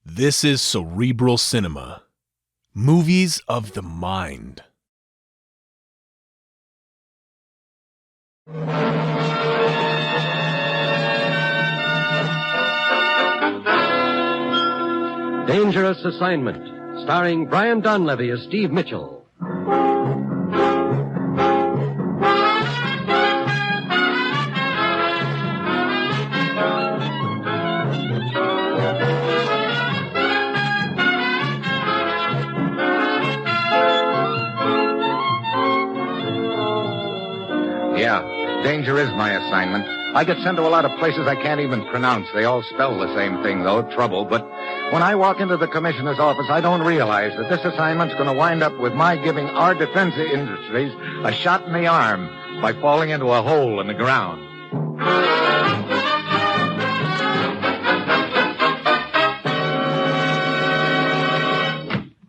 This is Cerebral Cinema. Movies of the mind. Dangerous Assignment, starring Brian Donlevy as Steve Mitchell. Yeah, danger is my assignment. I get sent to a lot of places I can't even pronounce. They all spell the same thing, though, trouble. But when I walk into the commissioner's office, I don't realize that this assignment's going to wind up with my giving our defense industries a shot in the arm by falling into a hole in the ground.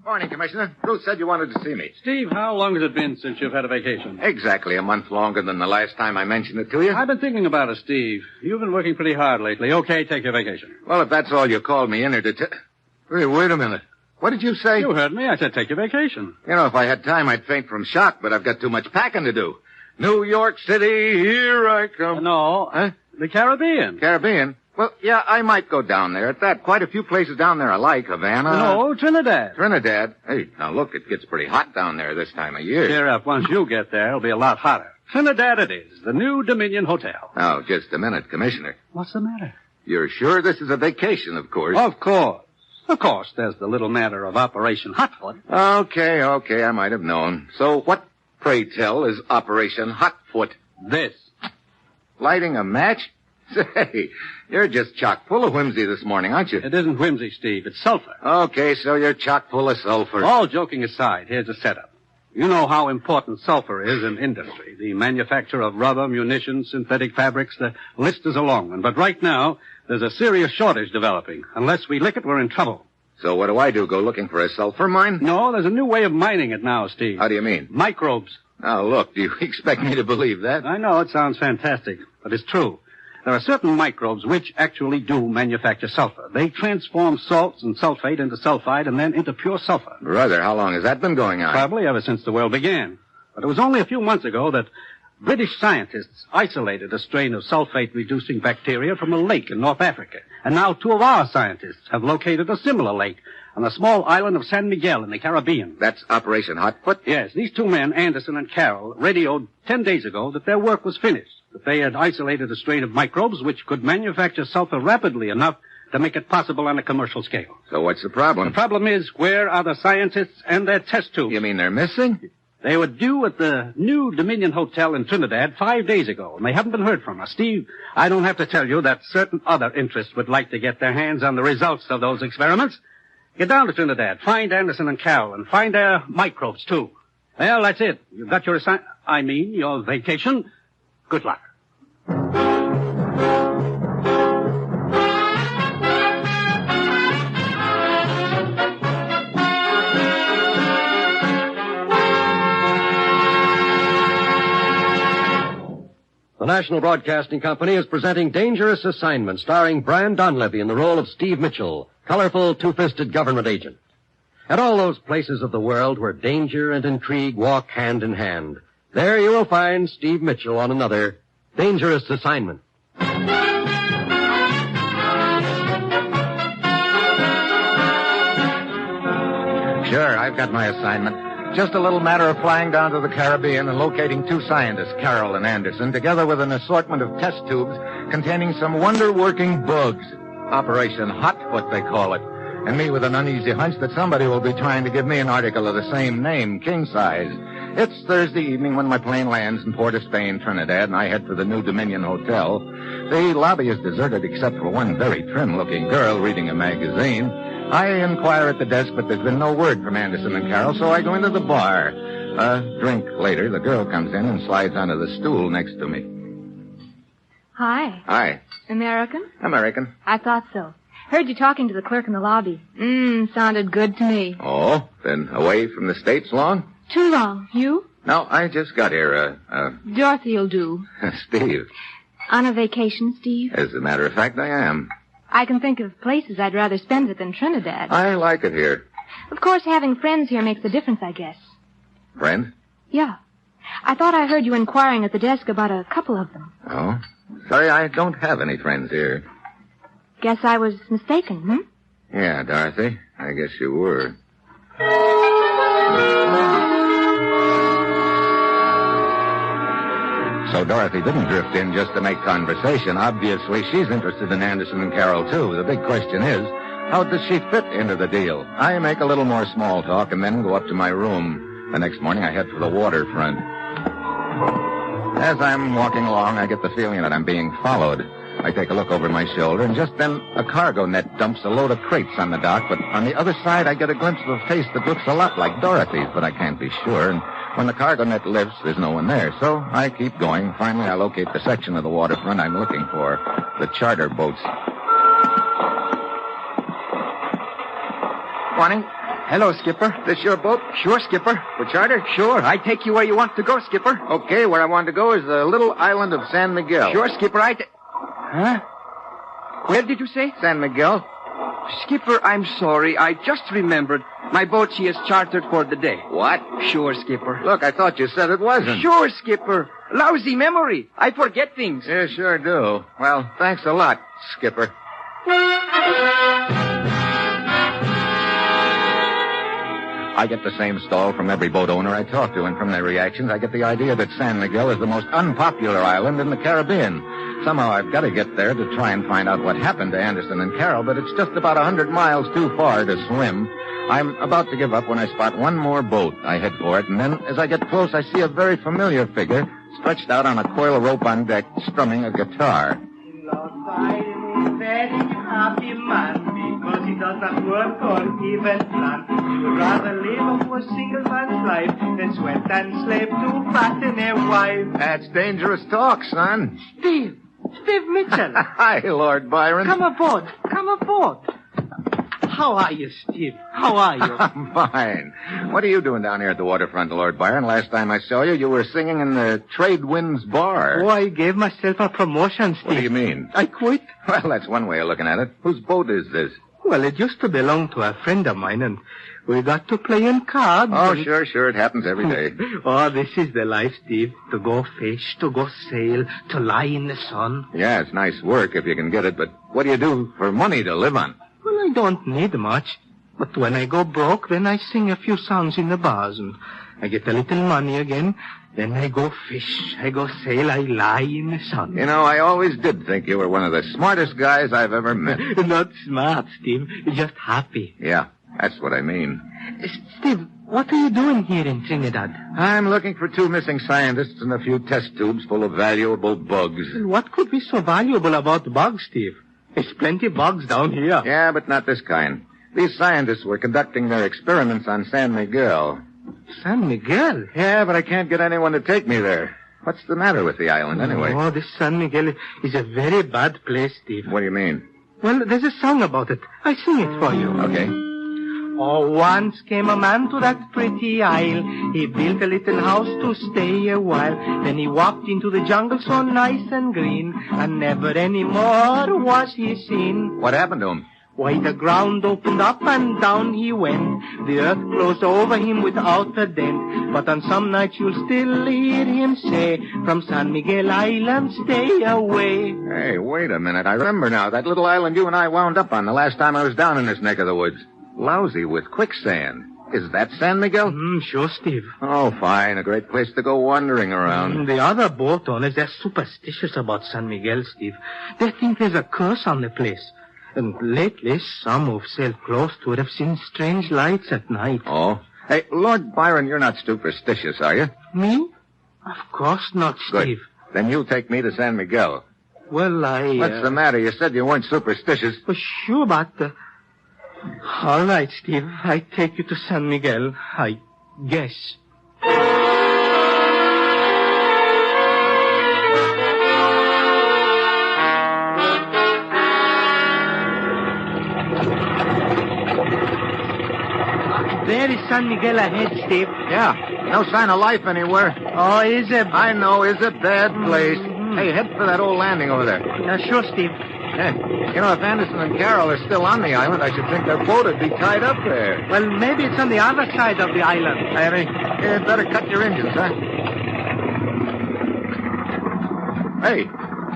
Morning, Commissioner. Bruce said you wanted to see me. Steve, how long has it been since you've had a vacation? Exactly a month longer than the last time I mentioned it to you. I've been thinking about it, Steve. You've been working pretty hard lately. Okay, take your vacation. Well, if that's all you called me in here to wait a minute. What did you say? You heard me. I said take your vacation. You know, if I had time, I'd faint from shock, but I've got too much packing to do. New York City, here I come. No, Huh? The Caribbean. Caribbean? Well, yeah, I might go down there at that. Quite a few places down there I like. Havana. No, Trinidad. Trinidad. Hey, now look, it gets pretty hot down there this time of year. Cheer up. Once you get there, it'll be a lot hotter. Trinidad it is. The new Dominion Hotel. Oh, just a minute, Commissioner. What's the matter? You're sure this is a vacation, of course? Of course. Of course, there's the little matter of Operation Hotfoot. Okay, I might have known. So what, pray tell, is Operation Hotfoot? This. Lighting a match? Say, you're just chock full of whimsy this morning, aren't you? It isn't whimsy, Steve. It's sulfur. Okay, so you're chock full of sulfur. All joking aside, here's the setup. You know how important sulfur is in industry. The manufacture of rubber, munitions, synthetic fabrics, the list is a long one. But right now, there's a serious shortage developing. Unless we lick it, we're in trouble. So what do? Go looking for a sulfur mine? No, there's a new way of mining it now, Steve. How do you mean? Microbes. Oh, look, do you expect me to believe that? I know it sounds fantastic, but it's true. There are certain microbes which actually do manufacture sulfur. They transform salts and sulfate into sulfide and then into pure sulfur. Brother, how long has that been going on? Probably ever since the world began. But it was only a few months ago that British scientists isolated a strain of sulfate-reducing bacteria from a lake in North Africa. And now two of our scientists have located a similar lake on the small island of San Miguel in the Caribbean. That's Operation Hotfoot? Yes, these two men, Anderson and Carroll, radioed 10 days ago that their work was finished, that they had isolated a strain of microbes which could manufacture sulfur rapidly enough to make it possible on a commercial scale. So what's the problem? The problem is, where are the scientists and their test tubes? You mean they're missing? They were due at the new Dominion Hotel in Trinidad 5 days ago, and they haven't been heard from us. Steve, I don't have to tell you that certain other interests would like to get their hands on the results of those experiments. Get down to Trinidad, find Anderson and Carroll, and find their microbes, too. Well, that's it. You've got your your vacation. Good luck. The National Broadcasting Company is presenting Dangerous Assignment, starring Brian Donlevy in the role of Steve Mitchell, colorful, two-fisted government agent. At all those places of the world where danger and intrigue walk hand in hand, there you will find Steve Mitchell on another Dangerous Assignment. Sure, I've got my assignment. Just a little matter of flying down to the Caribbean and locating two scientists, Carroll and Anderson, together with an assortment of test tubes containing some wonder-working bugs. Operation Hotfoot, they call it. And me with an uneasy hunch that somebody will be trying to give me an article of the same name, king size. It's Thursday evening when my plane lands in Port of Spain, Trinidad, and I head for the new Dominion Hotel. The lobby is deserted except for one very trim-looking girl reading a magazine. I inquire at the desk, but there's been no word from Anderson and Carroll, so I go into the bar. A drink later, the girl comes in and slides onto the stool next to me. Hi. Hi. American? American. I thought so. Heard you talking to the clerk in the lobby. Sounded good to me. Oh, been away from the States long? Too long. You? No, I just got here, Dorothy'll do. Steve. On a vacation, Steve? As a matter of fact, I am. I can think of places I'd rather spend it than Trinidad. I like it here. Of course, having friends here makes a difference, I guess. Friend? Yeah. I thought I heard you inquiring at the desk about a couple of them. Oh? Sorry, I don't have any friends here. Guess I was mistaken, Yeah, Dorothy. I guess you were. So Dorothy didn't drift in just to make conversation. Obviously, she's interested in Anderson and Carol, too. The big question is, how does she fit into the deal? I make a little more small talk and then go up to my room. The next morning, I head for the waterfront. As I'm walking along, I get the feeling that I'm being followed. I take a look over my shoulder, and just then a cargo net dumps a load of crates on the dock, but on the other side, I get a glimpse of a face that looks a lot like Dorothy's, but I can't be sure. And when the cargo net lifts, there's no one there, so I keep going. Finally, I locate the section of the waterfront I'm looking for, the charter boats. Morning. Hello, Skipper. This your boat? Sure, Skipper. For charter? Sure. I take you where you want to go, Skipper. Okay, where I want to go is the little island of San Miguel. Sure, Skipper. Huh? Where did you say? San Miguel? Skipper, I'm sorry. I just remembered. My boat, she is chartered for the day. What? Sure, Skipper. Look, I thought you said it wasn't. Sure, Skipper. Lousy memory. I forget things. You sure do. Well, thanks a lot, Skipper. I get the same stall from every boat owner I talk to, and from their reactions, I get the idea that San Miguel is the most unpopular island in the Caribbean. Somehow I've got to get there to try and find out what happened to Anderson and Carol, but it's just about 100 miles too far to swim. I'm about to give up when I spot one more boat. I head for it, and then as I get close, I see a very familiar figure stretched out on a coil of rope on deck, strumming a guitar. Very happy man because he does not work or even plan. He would rather live a poor single man's life than sweat and slave to fatten a wife. That's dangerous talk, son. Steve Mitchell. Hi, Lord Byron. Come aboard. How are you, Steve? How are you? I'm fine. What are you doing down here at the waterfront, Lord Byron? Last time I saw you, you were singing in the Trade Winds Bar. Oh, I gave myself a promotion, Steve. What do you mean? I quit. Well, that's one way of looking at it. Whose boat is this? Well, it used to belong to a friend of mine, and we got to play in cards. Oh, and... sure. It happens every day. Oh, this is the life, Steve. To go fish, to go sail, to lie in the sun. Yeah, it's nice work if you can get it, but what do you do for money to live on? Well, I don't need much. But when I go broke, then I sing a few songs in the bars, and I get a little money again. Then I go fish, I go sail, I lie in the sun. You know, I always did think you were one of the smartest guys I've ever met. Not smart, Steve. Just happy. Yeah, that's what I mean. Steve, what are you doing here in Trinidad? I'm looking for 2 missing scientists and a few test tubes full of valuable bugs. What could be so valuable about bugs, Steve? There's plenty of bugs down here. Yeah, but not this kind. These scientists were conducting their experiments on San Miguel. San Miguel? Yeah, but I can't get anyone to take me there. What's the matter with the island, anyway? Oh, this San Miguel is a very bad place, Steve. What do you mean? Well, there's a song about it. I sing it for you. Okay. Oh, once came a man to that pretty isle. He built a little house to stay a while. Then he walked into the jungle so nice and green, and never any more was he seen. What happened to him? Why, the ground opened up and down he went. The earth closed over him without a dent. But on some nights you'll still hear him say, from San Miguel Island stay away. Hey, wait a minute. I remember now. That little island you and I wound up on the last time I was down in this neck of the woods. Lousy with quicksand. Is that San Miguel? Sure, Steve. Oh, fine. A great place to go wandering around. The other boat owners, they're superstitious about San Miguel, Steve. They think there's a curse on the place. And lately, some who've sailed close to it have seen strange lights at night. Oh? Hey, Lord Byron, you're not superstitious, are you? Me? Of course not, Steve. Good. Then you take me to San Miguel. Well, What's the matter? You said you weren't superstitious. Well, sure, but... All right, Steve. I take you to San Miguel, I guess. There is San Miguel ahead, Steve. Yeah. No sign of life anywhere. Oh, is it? I know. It's a bad place. Hey, head for that old landing over there. Sure, Steve. If Anderson and Carol are still on the island, I should think their boat would be tied up there. Well, maybe it's on the other side of the island. Harry, you better cut your engines, huh? Hey,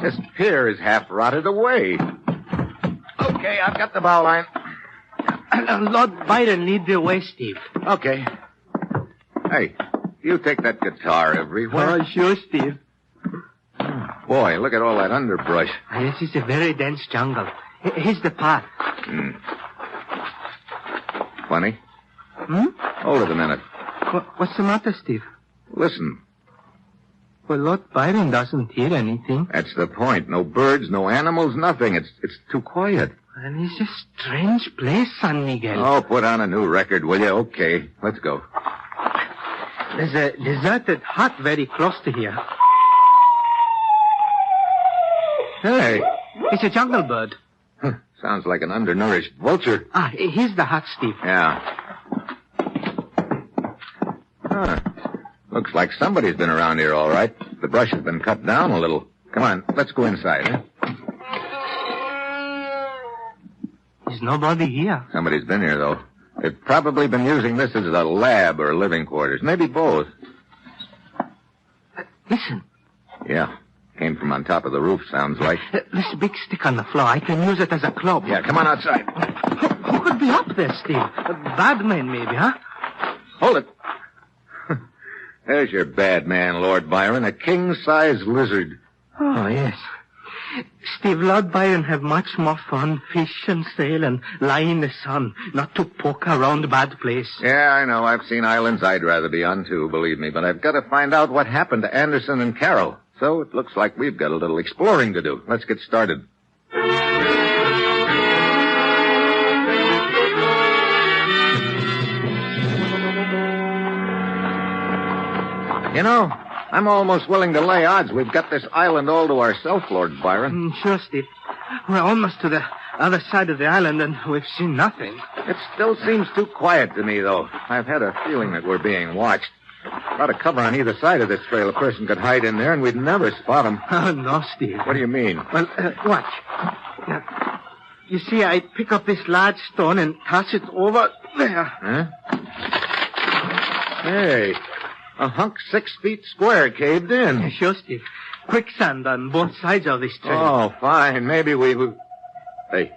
this pier is half rotted away. Okay, I've got the bow line. Lord Byron, lead the way, Steve. Okay. Hey, you take that guitar everywhere. Oh, sure, Steve. Boy, look at all that underbrush. This is a very dense jungle. Here's the path. Funny. Hold it a minute. What's the matter, Steve? Listen. Well, Lord Byron doesn't hear anything. That's the point. No birds, no animals, nothing. It's too quiet. And it's a strange place, San Miguel. Oh, put on a new record, will you? Okay, let's go. There's a deserted hut very close to here. Hey. It's a jungle bird. Sounds like an undernourished vulture. Here's the hut, Steve. Yeah. Looks like somebody's been around here, all right. The brush has been cut down a little. Come on, let's go inside, huh? There's nobody here. Somebody's been here, though. They've probably been using this as a lab or living quarters. Maybe both. Listen. Yeah. Came from on top of the roof, sounds like. This big stick on the floor, I can use it as a club. Yeah, come on outside. Who could be up there, Steve? A bad man, maybe, huh? Hold it. There's your bad man, Lord Byron, a king-size lizard. Oh, yes. Steve, Lord Byron have much more fun, fish and sail and lie in the sun, not to poke around a bad place. Yeah, I know. I've seen islands I'd rather be on, too, believe me. But I've got to find out what happened to Anderson and Carol. So it looks like we've got a little exploring to do. Let's get started. You know, I'm almost willing to lay odds we've got this island all to ourselves, Lord Byron. Sure, Steve. We're almost to the other side of the island, and we've seen nothing. It still seems too quiet to me, though. I've had a feeling that we're being watched. A lot of cover on either side of this trail. A person could hide in there, and we'd never spot him. Oh, no, Steve. What do you mean? Well, watch. Now, you see, I pick up this large stone and toss it over there. Huh? Hey, a hunk 6 feet square caved in. Sure, Steve. Quicksand on both sides of this trail. Oh, fine. Maybe we... Hey.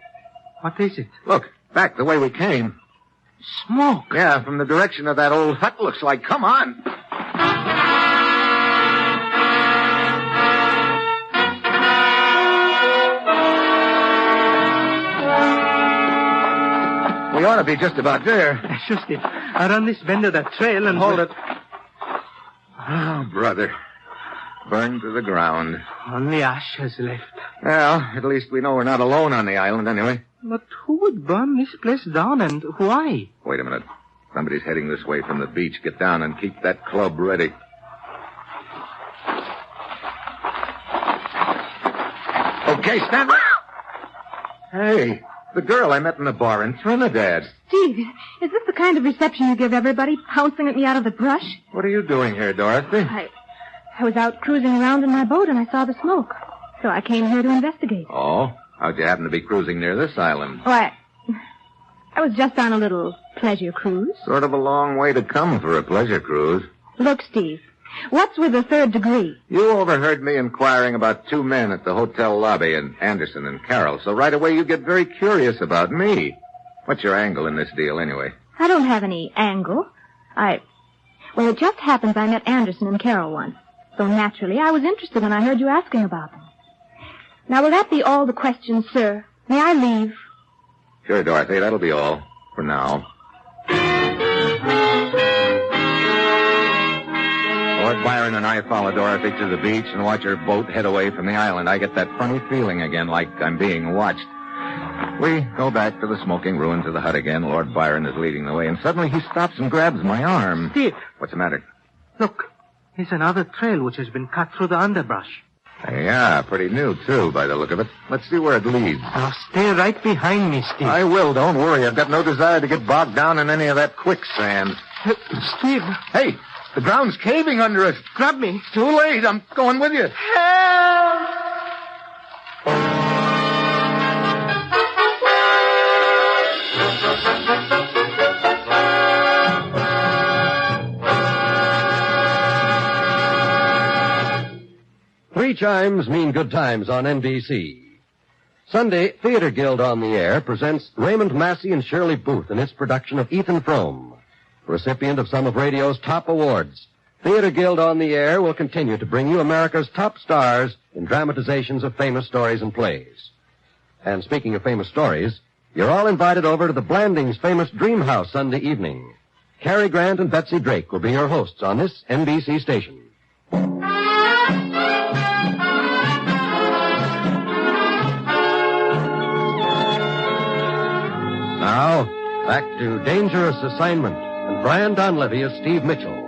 What is it? Look, back the way we came. Smoke. Yeah, from the direction of that old hut, looks like. Come on. We ought to be just about there. Sure, Steve. Around this bend of that trail and... Hold it. Oh, brother. Burned to the ground. Only ashes left. Well, at least we know we're not alone on the island anyway. But who would burn this place down and why? Wait a minute. Somebody's heading this way from the beach. Get down and keep that club ready. Okay, stand up. Hey, the girl I met in the bar in Trinidad. Steve, is this the kind of reception you give everybody, pouncing at me out of the brush? What are you doing here, Dorothy? I was out cruising around in my boat and I saw the smoke. So I came here to investigate. Oh? How'd you happen to be cruising near this island? Oh, I was just on a little pleasure cruise. Sort of a long way to come for a pleasure cruise. Look, Steve, what's with the third degree? You overheard me inquiring about 2 men at the hotel lobby, and Anderson and Carol, so right away you get very curious about me. What's your angle in this deal, anyway? I don't have any angle. Well, it just happens I met Anderson and Carol once. So naturally, I was interested when I heard you asking about them. Now, will that be all the questions, sir? May I leave? Sure, Dorothy, that'll be all for now. Lord Byron and I follow Dorothy to the beach and watch her boat head away from the island. I get that funny feeling again, like I'm being watched. We go back to the smoking ruins of the hut again. Lord Byron is leading the way, and suddenly he stops and grabs my arm. Steve. What's the matter? Look, here's another trail which has been cut through the underbrush. Yeah, pretty new, too, by the look of it. Let's see where it leads. Now, stay right behind me, Steve. I will, don't worry. I've got no desire to get bogged down in any of that quicksand. Steve. Hey, the ground's caving under us. Grab me. It's too late. I'm going with you. Help! Three chimes mean good times on NBC. Sunday, Theater Guild on the Air presents Raymond Massey and Shirley Booth in its production of Ethan Frome, recipient of some of radio's top awards. Theater Guild on the Air will continue to bring you America's top stars in dramatizations of famous stories and plays. And speaking of famous stories, you're all invited over to the Blandings' famous Dream House Sunday evening. Cary Grant and Betsy Drake will be your hosts on this NBC station. Now, back to Dangerous Assignment and Brian Donlevy as Steve Mitchell.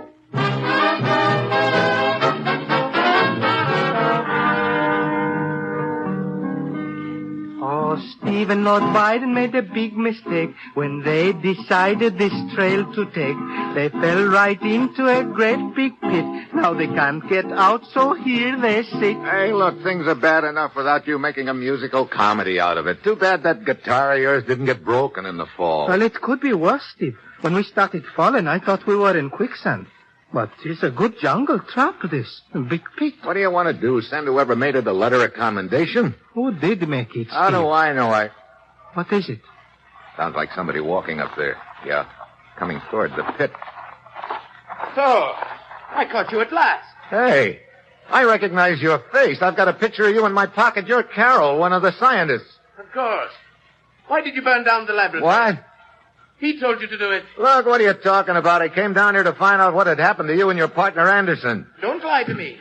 Oh, Steve and Lord Byron made a big mistake when they decided this trail to take. They fell right into a great big pit. Now they can't get out, so here they sit. Hey, look, things are bad enough without you making a musical comedy out of it. Too bad that guitar of yours didn't get broken in the fall. Well, it could be worse, Steve. When we started falling, I thought we were in quicksand. But it's a good jungle trap, this. A big pit. What do you want to do? Send whoever made it a letter of commendation? Who did make it, Steve? How do I know? What is it? Sounds like somebody walking up there. Yeah, coming toward the pit. So, I caught you at last. Hey, I recognize your face. I've got a picture of you in my pocket. You're Carroll, one of the scientists. Of course. Why did you burn down the laboratory? What? He told you to do it. Look, what are you talking about? I came down here to find out what had happened to you and your partner Anderson. Don't lie to me.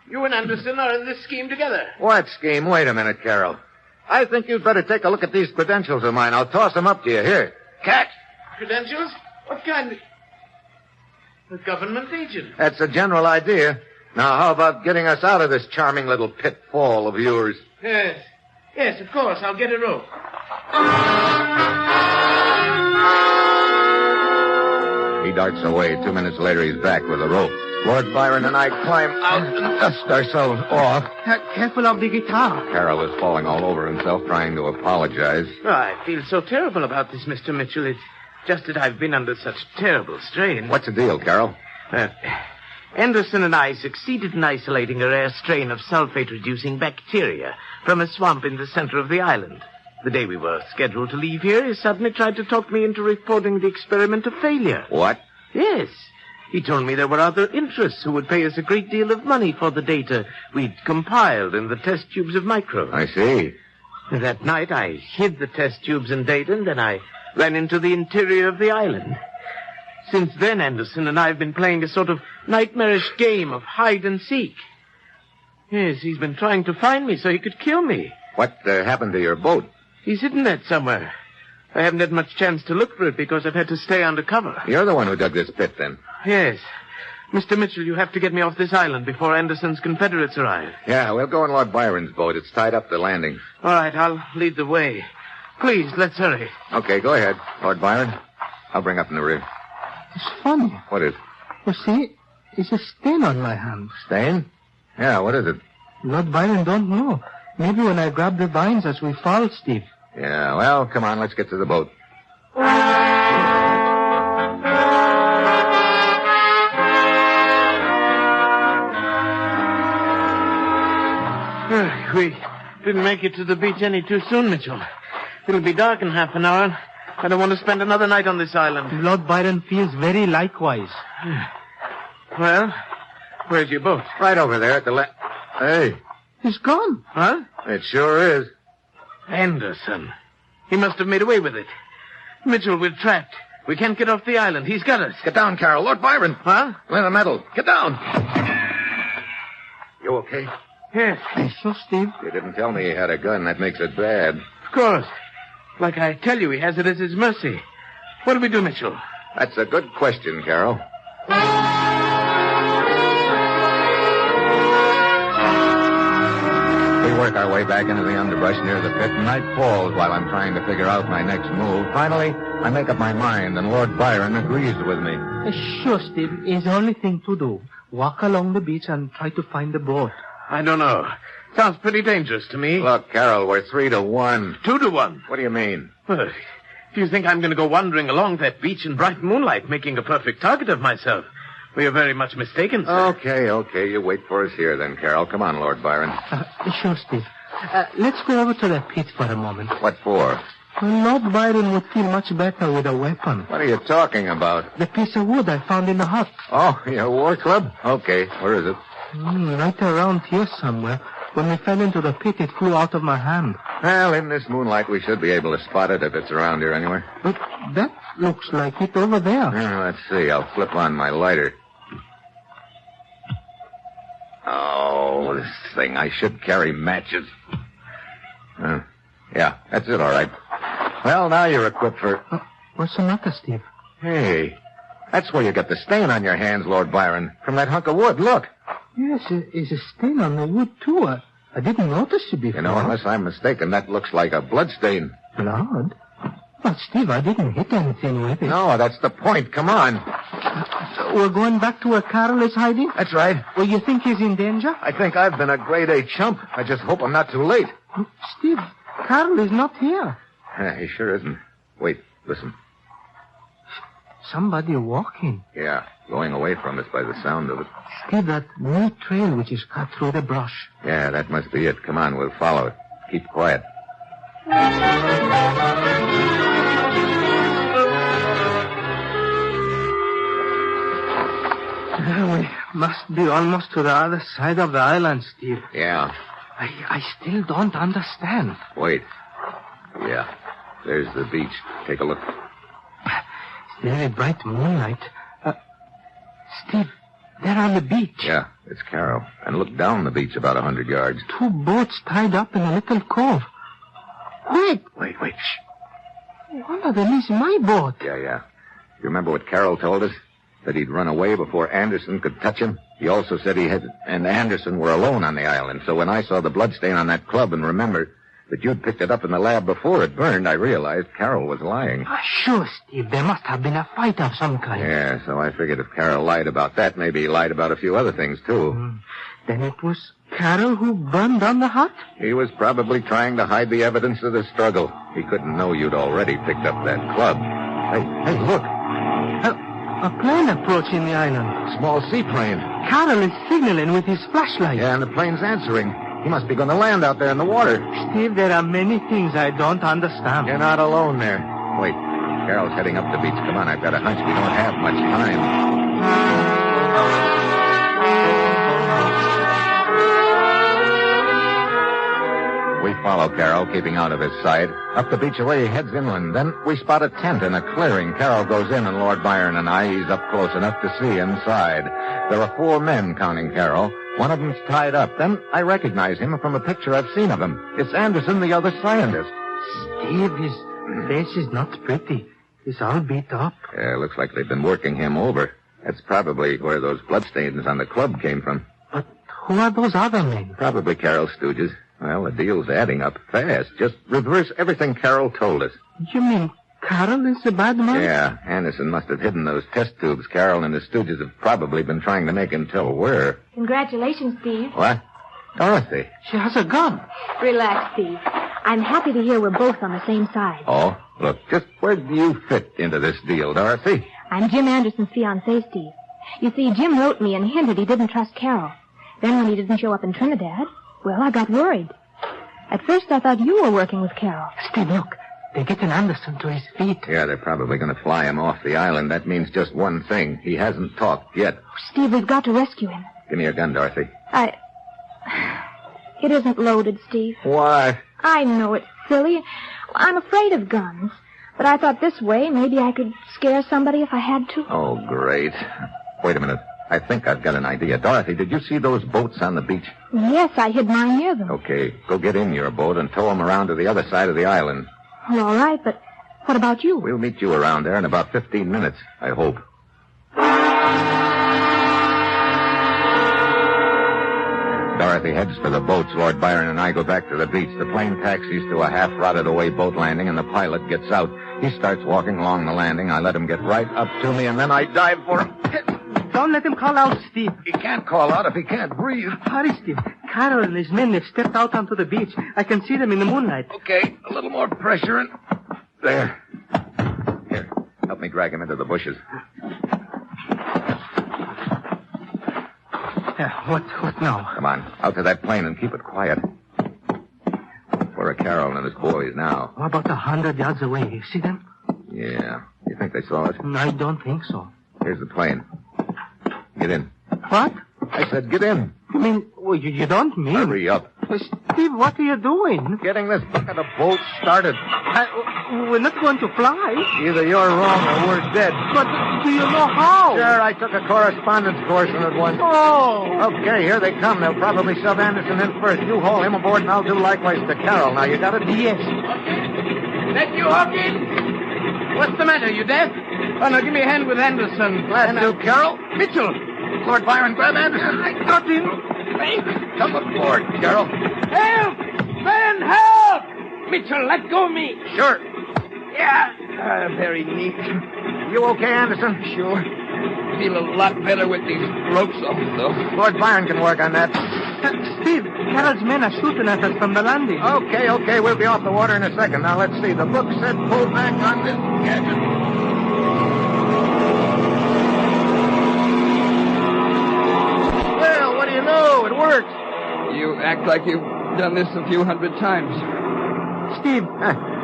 You and Anderson are in this scheme together. What scheme? Wait a minute, Carroll. I think you'd better take a look at these credentials of mine. I'll toss them up to you. Here. Cat? Credentials? What kind of... A government agent. That's a general idea. Now, how about getting us out of this charming little pitfall of yours? Yes. Yes, of course. I'll get a rope. He darts away. 2 minutes later, he's back with a rope. Lord Byron and I climb out and dust ourselves off. Careful of the guitar. Carroll is falling all over himself, trying to apologize. Oh, I feel so terrible about this, Mr. Mitchell. It's just that I've been under such terrible strain. What's the deal, Carroll? Anderson and I succeeded in isolating a rare strain of sulfate-reducing bacteria from a swamp in the center of the island. The day we were scheduled to leave here, he suddenly tried to talk me into reporting the experiment a failure. What? Yes. He told me there were other interests who would pay us a great deal of money for the data we'd compiled in the test tubes of microbes. I see. That night, I hid the test tubes and data, and then I ran into the interior of the island. Since then, Anderson and I have been playing a sort of nightmarish game of hide and seek. Yes, he's been trying to find me so he could kill me. What happened to your boat? He's hidden that somewhere. I haven't had much chance to look for it because I've had to stay under cover. You're the one who dug this pit, then? Yes. Mr. Mitchell, you have to get me off this island before Anderson's Confederates arrive. Yeah, we'll go in Lord Byron's boat. It's tied up to landing. All right, I'll lead the way. Please, let's hurry. Okay, go ahead, Lord Byron. I'll bring up in the rear. It's funny. What is? You see, it's a stain on my hand. Stain? Yeah, what is it? Lord Byron don't know. Maybe when I grab the vines as we fall, Steve. Yeah, well, come on, let's get to the boat. We didn't make it to the beach any too soon, Mitchell. It'll be dark in half an hour. I don't want to spend another night on this island. Lord Byron feels very likewise. Well, where's your boat? Right over there at the left. Hey. He's gone. Huh? It sure is. Anderson. He must have made away with it. Mitchell, we're trapped. We can't get off the island. He's got us. Get down, Carroll. Lord Byron. Huh? We're in the metal. Get down. You okay? Yes. Sure, Steve. You didn't tell me he had a gun. That makes it bad. Of course. Like I tell you, he has it as his mercy. What do we do, Mitchell? That's a good question, Carroll. We work our way back into the underbrush near the pit, and night falls while I'm trying to figure out my next move. Finally, I make up my mind, and Lord Byron agrees with me. Sure, Steve. It's the only thing to do. Walk along the beach and try to find the boat. I don't know. Sounds pretty dangerous to me. Look, Carroll, we're 3-1. 2-1. What do you mean? Well, if you think I'm going to go wandering along that beach in bright moonlight, making a perfect target of myself, We are very much mistaken, sir. Okay. You wait for us here then, Carol. Come on, Lord Byron. Sure, Steve. Let's go over to the pit for a moment. What for? Well, Lord Byron would feel much better with a weapon. What are you talking about? The piece of wood I found in the hut. Oh, your war club? Okay, where is it? Right around here somewhere. When we fell into the pit, it flew out of my hand. Well, in this moonlight, we should be able to spot it if it's around here anywhere. But that looks like it over there. Let's see. I'll flip on my lighter. Oh, this thing. I should carry matches. Yeah, that's it, all right. Well, now you're equipped for... What's the matter, Steve? Hey, that's where you got the stain on your hands, Lord Byron. From that hunk of wood, look. Yes, there's a stain on the wood, too. I didn't notice it before. You know, unless I'm mistaken, that looks like a blood stain. Blood? But, Steve, I didn't hit anything with it. No, that's the point. Come on. We're going back to where Carol is hiding? That's right. Well, you think he's in danger? I think I've been a grade A chump. I just hope I'm not too late. Steve, Carol is not here. He sure isn't. Wait, listen. Somebody walking. Yeah, going away from us by the sound of it. Steve, that neat trail which is cut through the brush. Yeah, that must be it. Come on, we'll follow it. Keep quiet. We must be almost to the other side of the island, Steve. Yeah. I still don't understand. Wait. Yeah, there's the beach. Take a look. It's very bright moonlight. Steve, they're on the beach. Yeah, it's Carol. And look down the beach about 100 yards. 2 boats tied up in a little cove. Wait. Shh. One of them is my boat. Yeah. You remember what Carol told us? That he'd run away before Anderson could touch him? He also said he and Anderson were alone on the island. So when I saw the bloodstain on that club and remembered that you'd picked it up in the lab before it burned, I realized Carol was lying. Sure, Steve. There must have been a fight of some kind. Yeah, so I figured if Carol lied about that, maybe he lied about a few other things, too. Then it was Carol who burned down the hut? He was probably trying to hide the evidence of the struggle. He couldn't know you'd already picked up that club. Hey, look. A plane approaching the island. Small seaplane. Carol is signaling with his flashlight. Yeah, and the plane's answering. He must be going to land out there in the water. Steve, there are many things I don't understand. You're not alone there. Wait, Carol's heading up the beach. Come on, I've got a hunch we don't have much time. We follow Carol, keeping out of his sight. Up the beach away, he heads inland. Then we spot a tent in a clearing. Carol goes in, and Lord Byron and I ease up close enough to see inside. There are 4 men counting Carol. One of them's tied up. Then I recognize him from a picture I've seen of him. It's Anderson, the other scientist. Steve, his face is not pretty. He's all beat up. Yeah, looks like they've been working him over. That's probably where those bloodstains on the club came from. But who are those other men? Probably Carol's stooges. Well, the deal's adding up fast. Just reverse everything Carol told us. You mean Carol is the bad man? Yeah, Anderson must have hidden those test tubes Carol and the stooges have probably been trying to make him tell where. Congratulations, Steve. What? Dorothy. She has a gun. Relax, Steve. I'm happy to hear we're both on the same side. Oh, look, just where do you fit into this deal, Dorothy? I'm Jim Anderson's fiancée, Steve. You see, Jim wrote me and hinted he didn't trust Carol. Then when he didn't show up in Trinidad, well, I got worried. At first, I thought you were working with Carol. Steve, look. They're getting Anderson to his feet. Yeah, they're probably going to fly him off the island. That means just one thing. He hasn't talked yet. Steve, we've got to rescue him. Give me your gun, Dorothy. It isn't loaded, Steve. What? I know it's silly. I'm afraid of guns. But I thought this way, maybe I could scare somebody if I had to. Oh, great. Wait a minute. I think I've got an idea. Dorothy, did you see those boats on the beach? Yes, I hid mine near them. Okay, go get in your boat and tow them around to the other side of the island. Well, all right, but what about you? We'll meet you around there in about 15 minutes, I hope. Dorothy heads for the boats. Lord Byron and I go back to the beach. The plane taxis to a half-rotted-away boat landing, and the pilot gets out. He starts walking along the landing. I let him get right up to me, and then I dive for him. Don't let him call out, Steve. He can't call out if he can't breathe. Hurry, Steve. Carol and his men have stepped out onto the beach. I can see them in the moonlight. Okay, a little more pressure and... There. Here, help me drag him into the bushes. What now? Come on, out to that plane and keep it quiet. Where are Carol and his boys now? About 100 yards away. You see them? Yeah. You think they saw us? I don't think so. Here's the plane. Get in. What? I said get in. You mean, well, you don't mean... Hurry up. Steve, what are you doing? Getting this bucket of bolt started. We're not going to fly. Either you're wrong or we're dead. But do you know how? Sure, I took a correspondence course in it once. Oh! Okay, here they come. They'll probably shove Anderson in first. You haul him aboard and I'll do likewise to Carol. Now, you got it? Yes. That you, Hawkins? What's the matter? You deaf? Oh, no, give me a hand with Anderson. Glad to, Carol. Mitchell! Lord Byron, grab Anderson. I got him. Come aboard, Carol. Help! Man, help! Mitchell, let go of me. Sure. Yeah. Very neat. You okay, Anderson? Sure. Feel a lot better with these ropes off, though. Lord Byron can work on that. Steve, Carol's men are shooting at us from the landing. Okay. We'll be off the water in a second. Now, let's see. The book said pull back on this gadget. No, it worked. You act like you've done this a few hundred times. Steve,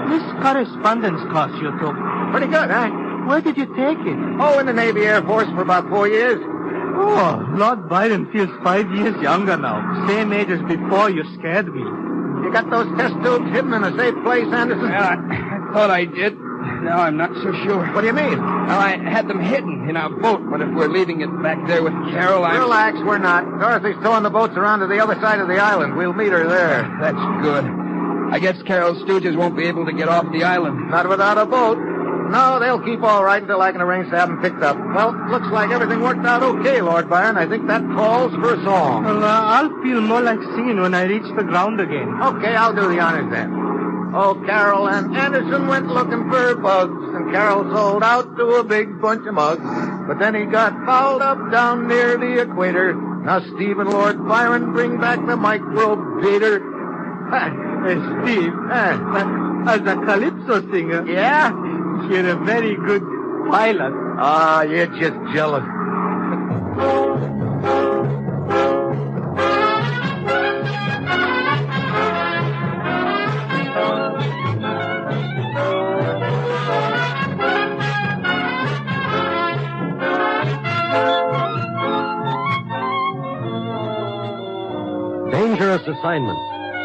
this correspondence course you took, Pretty good, huh? where did you take it? Oh, in the Navy Air Force for about 4 years. Oh, Lord Byron feels 5 years younger now. Same age as before you scared me. You got those test tubes hidden in a safe place, Anderson? Well, I thought I did. Now I'm not so sure. What do you mean? Well, I had them hidden in our boat, but if we're leaving it back there with Carol, Relax, we're not. Dorothy's towing the boats around to the other side of the island. We'll meet her there. That's good. I guess Carol's stooges won't be able to get off the island. Not without a boat. No, they'll keep all right until I can arrange to have them picked up. Well, looks like everything worked out okay, Lord Byron. I think that calls for a song. Well, I'll feel more like singing when I reach the ground again. Okay, I'll do the honors then. Oh, Carol and Anderson went looking for bugs, and Carol sold out to a big bunch of mugs. But then he got fouled up down near the equator. Now Steve and Lord Byron bring back the microbe gator. Steve, as a calypso singer, Yeah? you're a very good pilot. Ah, you're just jealous. Dangerous Assignment,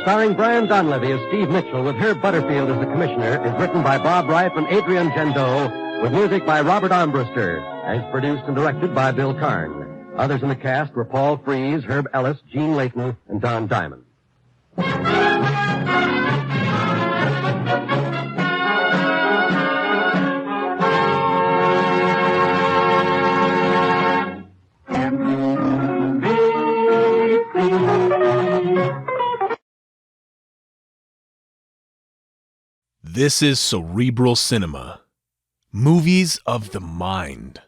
starring Brian Donlevy as Steve Mitchell with Herb Butterfield as the commissioner, is written by Bob Reif and Adrian Jandot, with music by Robert Armbruster, as produced and directed by Bill Karn. Others in the cast were Paul Frees, Herb Ellis, Gene Layton, and Don Diamond. This is Cerebral Cinema. Movies of the Mind.